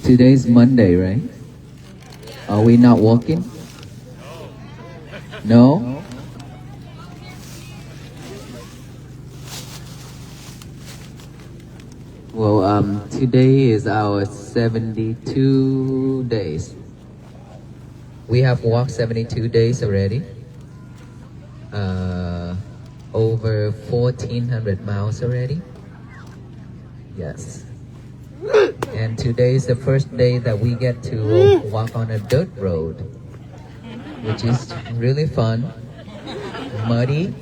Today's Monday, right? Are we not walking? No? Well, today is our 72 days. We have walked 72 days already. Over 1,400 miles already. Yes. And today is the first day that we get to walk on a dirt road, which is really fun. Muddy,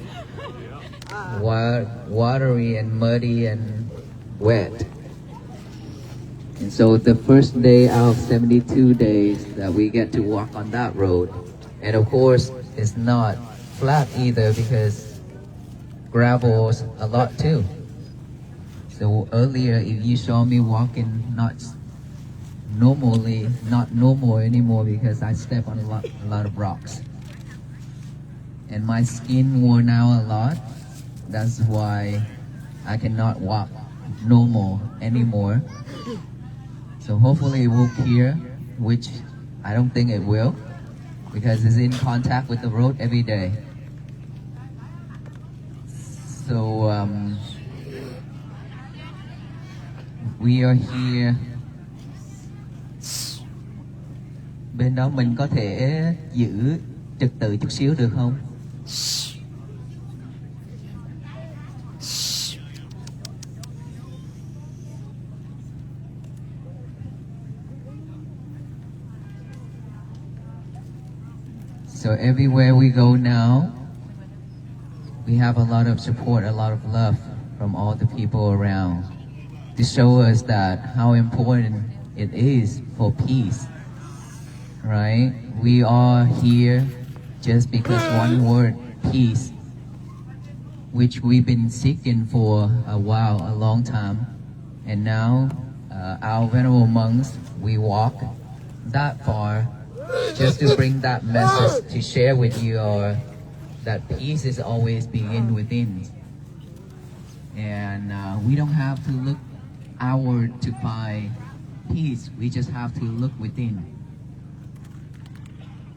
watery and muddy and wet. And so the first day out of 72 days that we get to walk on that road. And of course, it's not flat either because gravel's a lot too. So earlier, if you saw me walking not normal anymore because I step on a lot of rocks. And my skin worn out a lot. That's why I cannot walk normal anymore. So hopefully it will clear, which I don't think it will, because it's in contact with the road every day. So we are here. Bên đó mình có thể giữ trật tự chút xíu được không? So everywhere we go now, we have a lot of support, a lot of love from all the people around to show us that how important it is for peace, right? We are here just because one word, peace, which we've been seeking for a while, a long time. And now our venerable monks, we walk that far just to bring that message to share with you, or that peace is always begin within. And we don't have to look outward to find peace. We just have to look within.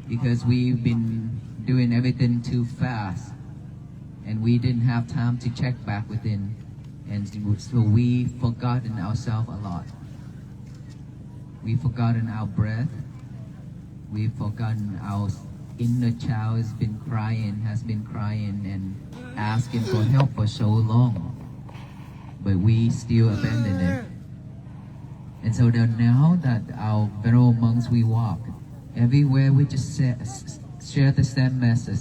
Because we've been doing everything too fast, and we didn't have time to check back within. And so we've forgotten ourselves a lot. We've forgotten our breath. We've forgotten our inner child has been crying and asking for help for so long. But we still abandon it. And so now that our venerable monks we walk, everywhere we just share the same message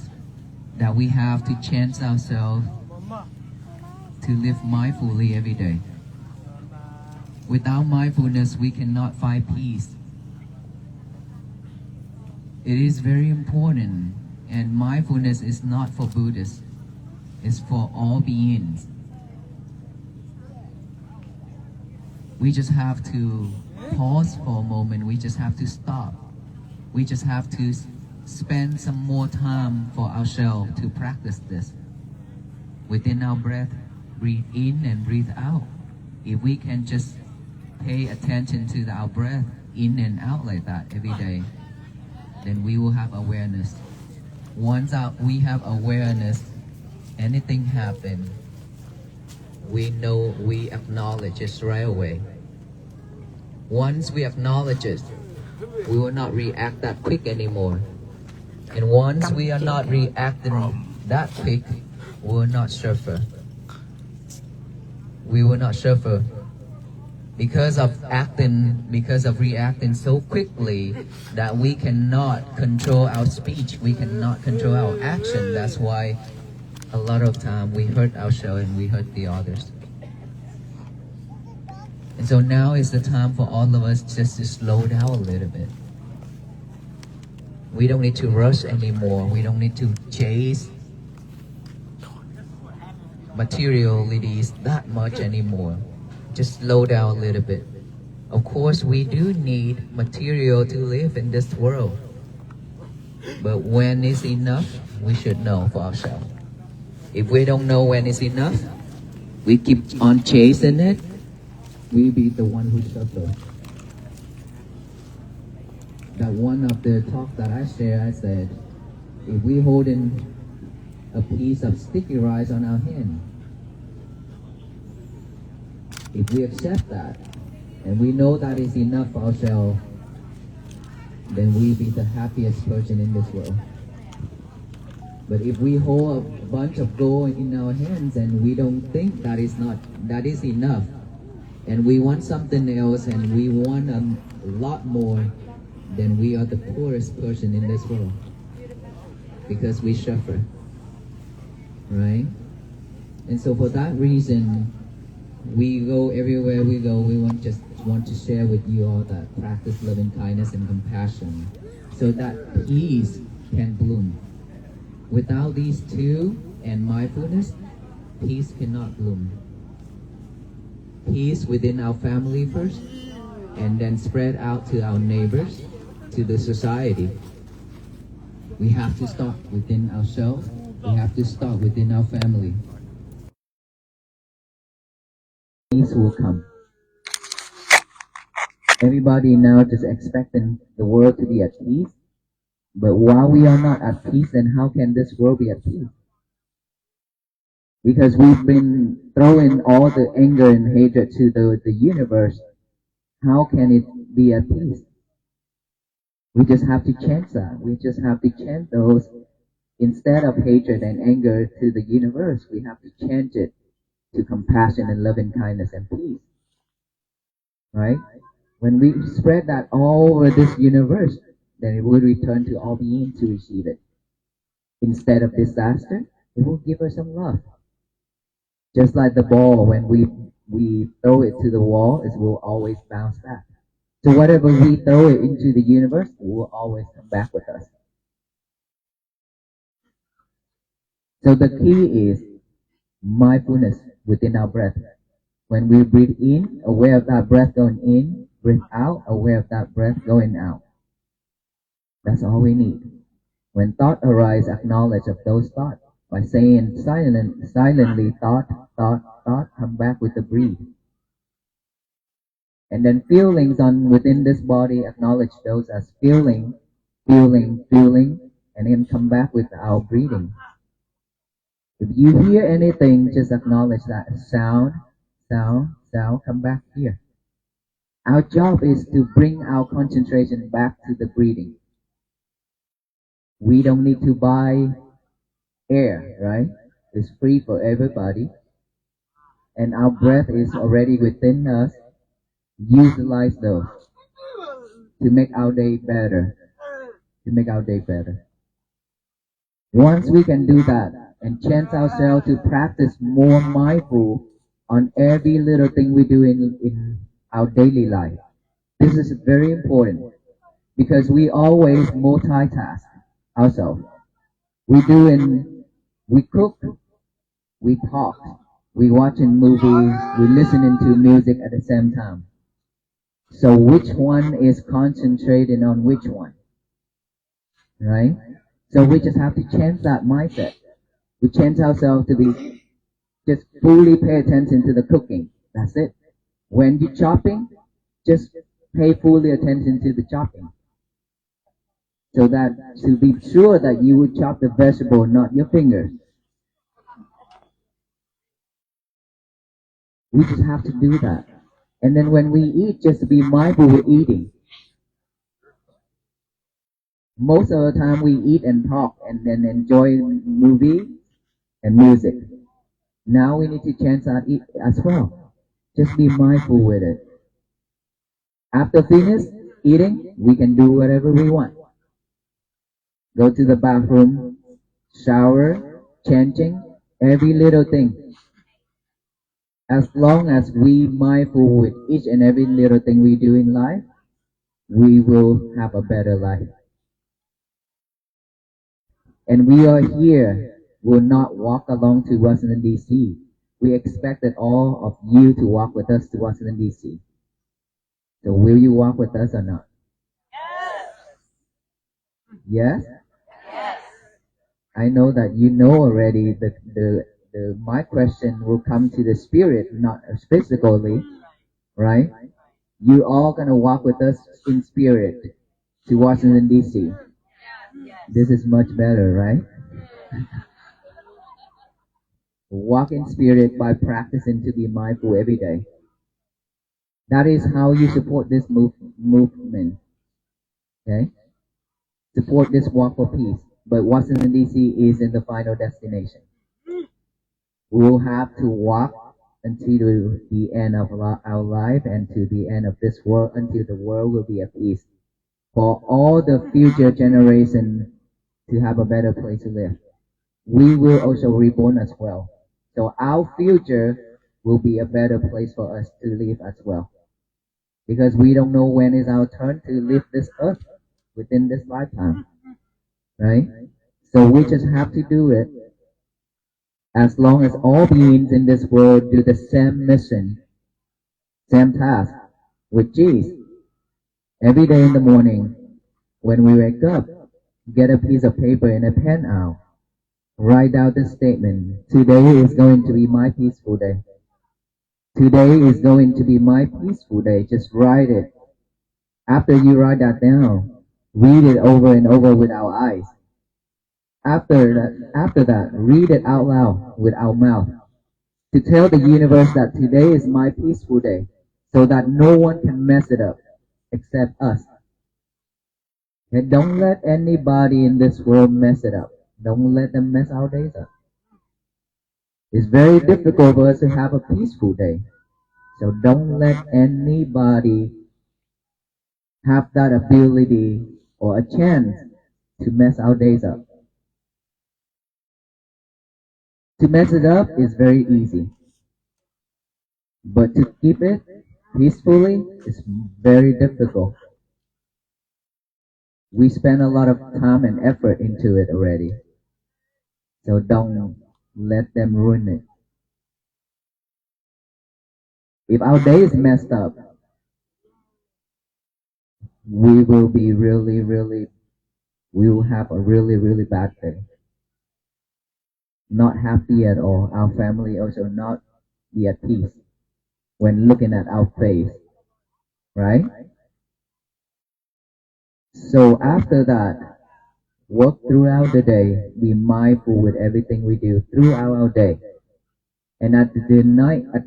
that we have to change ourselves to live mindfully every day. Without mindfulness, we cannot find peace. It is very important, and mindfulness is not for Buddhists, it's for all beings. We just have to pause for a moment, we just have to stop. We just have to spend some more time for ourselves to practice this. Within our breath, breathe in and breathe out. If we can just pay attention to our breath in and out like that every day, then we will have awareness. Once we have awareness, anything happen, we know, we acknowledge it right away. Once we acknowledge it, we will not react that quick anymore. And once we are not reacting that quick, we will not suffer. We will not suffer. Because of reacting so quickly that we cannot control our speech, we cannot control our action. That's why a lot of time we hurt ourselves and we hurt the others. And so now is the time for all of us just to slow down a little bit. We don't need to rush anymore. We don't need to chase materialities that much anymore. Just slow down a little bit. Of course, we do need material to live in this world. But when is enough, we should know for ourselves. If we don't know when is enough, we keep on chasing it, we be the one who suffer. That one of the talk that I share, I said, if we hold in a piece of sticky rice on our hand, if we accept that, and we know that is enough for ourselves, then we be the happiest person in this world. But if we hold a bunch of gold in our hands and we don't think that is enough, and we want something else and we want a lot more, then we are the poorest person in this world because we suffer, right? And so for that reason, we go everywhere we go. We just want to share with you all that practice loving kindness and compassion, so that peace can bloom. Without these two and mindfulness, peace cannot bloom. Peace within our family first, and then spread out to our neighbors, to the society. We have to start within ourselves. We have to start within our family. Peace will come. Everybody now just expecting the world to be at peace. But while we are not at peace, then how can this world be at peace? Because we've been throwing all the anger and hatred to the universe. How can it be at peace? We just have to change that. We just have to change those. Instead of hatred and anger to the universe, we have to change it to compassion and loving kindness and peace. Right? When we spread that all over this universe, then it will return to all beings to receive it. Instead of disaster, it will give us some love. Just like the ball, when we throw it to the wall, it will always bounce back. So whatever we throw it into the universe, it will always come back with us. So the key is mindfulness within our breath. When we breathe in, aware of that breath going in, breathe out, aware of that breath going out. That's all we need. When thought arise, acknowledge of those thoughts by saying silently, thought, come back with the breathe. And then feelings within this body, acknowledge those as feeling, and then come back with our breathing. If you hear anything, just acknowledge that sound, come back here. Our job is to bring our concentration back to the breathing. We don't need to buy air, right? It's free for everybody. And our breath is already within us. Utilize those to make our day better. Once we can do that and chance ourselves to practice more mindful on every little thing we do in our daily life. This is very important because we always multitask ourselves. We cook, we talk, we watching movies, we listening to music at the same time. So which one is concentrating on which one? Right? So we just have to change that mindset. We change ourselves to be just fully pay attention to the cooking. That's it. When you're chopping, just pay fully attention to the chopping. So that to be sure that you would chop the vegetable, not your fingers. We just have to do that. And then when we eat, just to be mindful with eating. Most of the time we eat and talk and then enjoy movie and music. Now we need to change that as well. Just be mindful with it. After finish eating, we can do whatever we want. Go to the bathroom, shower, changing, every little thing. As long as we mindful with each and every little thing we do in life, we will have a better life. And we are here, will not walk along to Washington, D.C. We expected all of you to walk with us to Washington, D.C. So will you walk with us or not? Yes? Yes. I know that you know already my question will come to the spirit, not physically. right? You all gonna walk with us in spirit to Washington D.C. This is much better, right? Walk in spirit by practicing to be mindful every day. That is how you support this movement. Okay? Support this walk for peace. But Washington D.C. is in the final destination. We will have to walk until the end of our life and to the end of this world, until the world will be at peace. For all the future generations to have a better place to live. We will also reborn as well. So our future will be a better place for us to live as well. Because we don't know when is our turn to leave this earth within this lifetime. Right? So we just have to do it as long as all beings in this world do the same mission, same task, which is every day in the morning when we wake up, get a piece of paper and a pen out. Write down the statement. Today is going to be my peaceful day. Today is going to be my peaceful day. Just write it. After you write that down, read it over and over with our eyes. After that, read it out loud with our mouth. To tell the universe that today is my peaceful day, so that no one can mess it up except us. And don't let anybody in this world mess it up. Don't let them mess our days up. It's very difficult for us to have a peaceful day. So don't let anybody have that ability or a chance to mess our days up. To mess it up is very easy. But to keep it peacefully is very difficult. We spend a lot of time and effort into it already. So don't let them ruin it. If our day is messed up, we will be we will have a really bad day. Not happy at all. Our family also not be at peace when looking at our face. Right? So after that, work throughout the day, be mindful with everything we do throughout our day. And at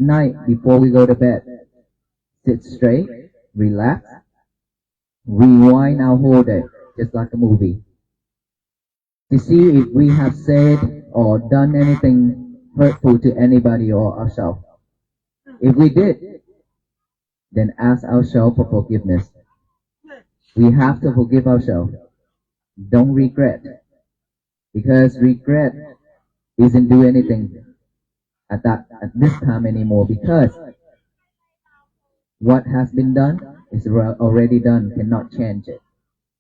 night before we go to bed, sit straight, relax, rewind our whole day, just like a movie. To see if we have said or done anything hurtful to anybody or ourselves. If we did, then ask ourselves for forgiveness. We have to forgive ourselves. Don't regret. Because regret isn't do anything at this time anymore, because what has been done is already done, cannot change it,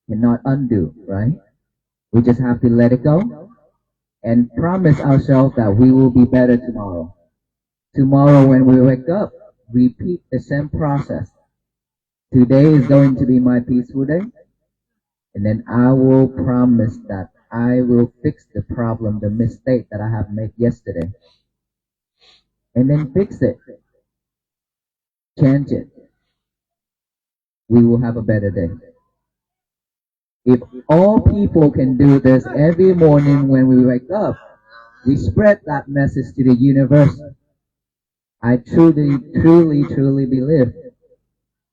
cannot undo, right? We just have to let it go and promise ourselves that we will be better tomorrow. Tomorrow when we wake up, repeat the same process. Today is going to be my peaceful day, and then I will promise that I will fix the problem, the mistake that I have made yesterday. And then fix it. Change it. We will have a better day. If all people can do this every morning when we wake up, we spread that message to the universe. I truly believe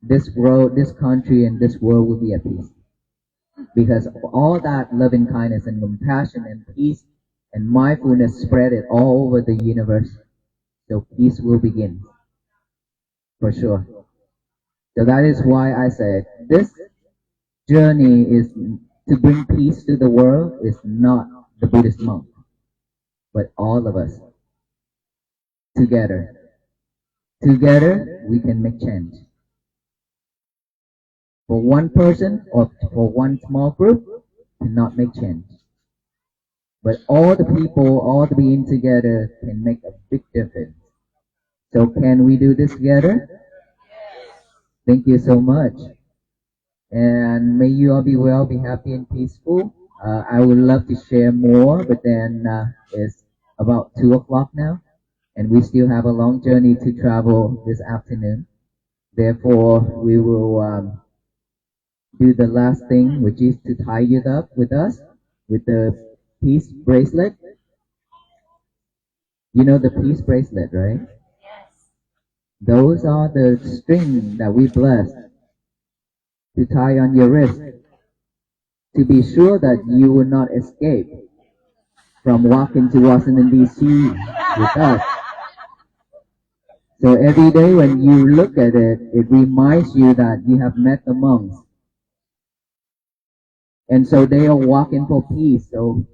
this world, this country, and this world will be at peace. Because of all that loving kindness and compassion and peace and mindfulness spread it all over the universe. So peace will begin. For sure. So that is why I said this journey is to bring peace to the world is not the Buddhist monk, but all of us. Together. Together we can make change. For one person or for one small group cannot make change. But all the people, all the beings together can make a big difference. So can we do this together? Thank you so much. And may you all be well, be happy and peaceful. I would love to share more, but then it's about 2 o'clock now. And we still have a long journey to travel this afternoon. Therefore, we will do the last thing, which is to tie it up with us with the peace bracelet. You know the peace bracelet, right? Those are the string that we bless to tie on your wrist to be sure that you will not escape from walking to Washington D.C. with us. So every day when you look at it, it reminds you that you have met the monks. And so they are walking for peace. So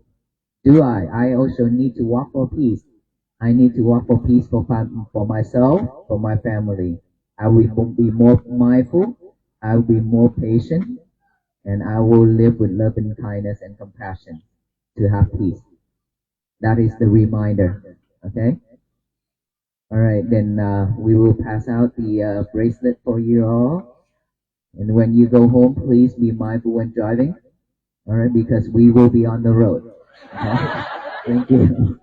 do I? I also need to walk for peace. I need to walk for peace for myself, for my family. I will be more mindful. I will be more patient. And I will live with love and kindness and compassion to have peace. That is the reminder. Okay? Alright, then we will pass out the bracelet for you all. And when you go home, please be mindful when driving. Alright, because we will be on the road. Okay? Thank you.